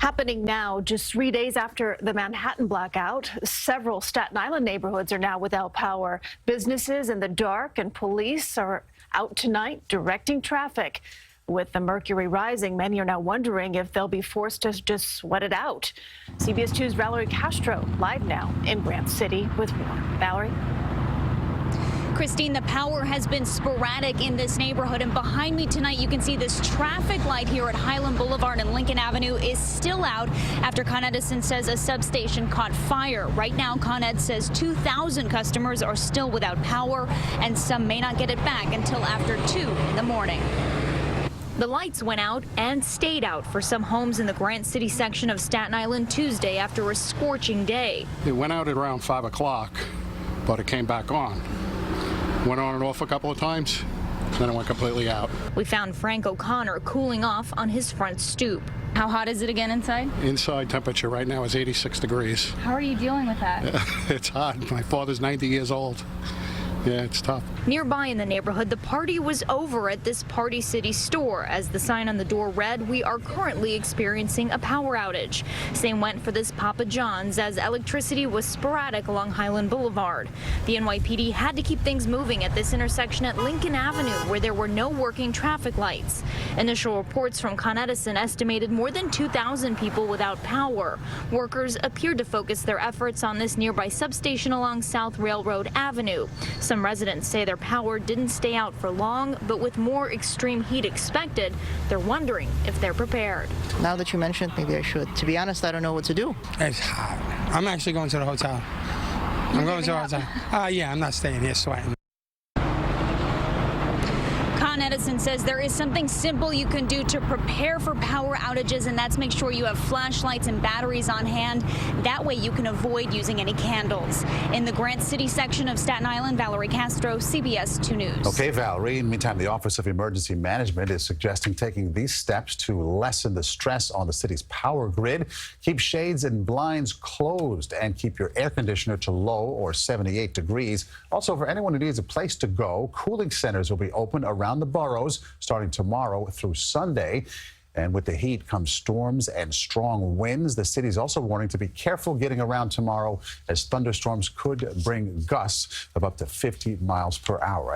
Happening now, just 3 days after the Manhattan blackout, several Staten Island neighborhoods are now without power. Businesses in the dark and police are out tonight directing traffic. With the mercury rising, many are now wondering if they'll be forced to just sweat it out. CBS 2's Valerie Castro live now in Grant City with more. Valerie? Christine, the power has been sporadic in this neighborhood, and behind me tonight you can see this traffic light here at Highland Boulevard and Lincoln Avenue is still out after Con Edison says a substation caught fire. Right now, Con Ed says 2,000 customers are still without power, and some may not get it back until after 2 in the morning. The lights went out and stayed out for some homes in the Grant City section of Staten Island Tuesday after a scorching day. It went out at around 5 o'clock, but it came back on. Went on and off a couple of times, then it went completely out. We found Frank O'Connor cooling off on his front stoop. How hot is it again inside? Inside temperature right now is 86 degrees. How are you dealing with that? It's hot. My father's 90 years old. Yeah, it's tough. Nearby in the neighborhood, the party was over at this Party City store. As the sign on the door read, we are currently experiencing a power outage. Same went for this Papa John's, as electricity was sporadic along Highland Boulevard. The NYPD had to keep things moving at this intersection at Lincoln Avenue, where there were no working traffic lights. Initial reports from Con Edison estimated more than 2,000 people without power. Workers appeared to focus their efforts on this nearby substation along South Railroad Avenue. Some residents say their power didn't stay out for long, but with more extreme heat expected, they're wondering if they're prepared. Now that you mentioned, maybe I should. To be honest, I don't know what to do. It's hot. I'm actually going to the hotel. I'm going to the hotel. Yeah, I'm not staying here sweating. Con Edison says there is something simple you can do to prepare for power outages, and that's make sure you have flashlights and batteries on hand. That way you can avoid using any candles. In the Grant City section of Staten Island, Valerie Castro, CBS 2 News. Okay, Valerie. Meantime, the Office of Emergency Management is suggesting taking these steps to lessen the stress on the city's power grid. Keep shades and blinds closed and keep your air conditioner to low or 78 degrees. Also, for anyone who needs a place to go, cooling centers will be open around the boroughs starting tomorrow through Sunday. And with the heat comes storms and strong winds. The city's also warning to be careful getting around tomorrow, as thunderstorms could bring gusts of up to 50 miles per hour.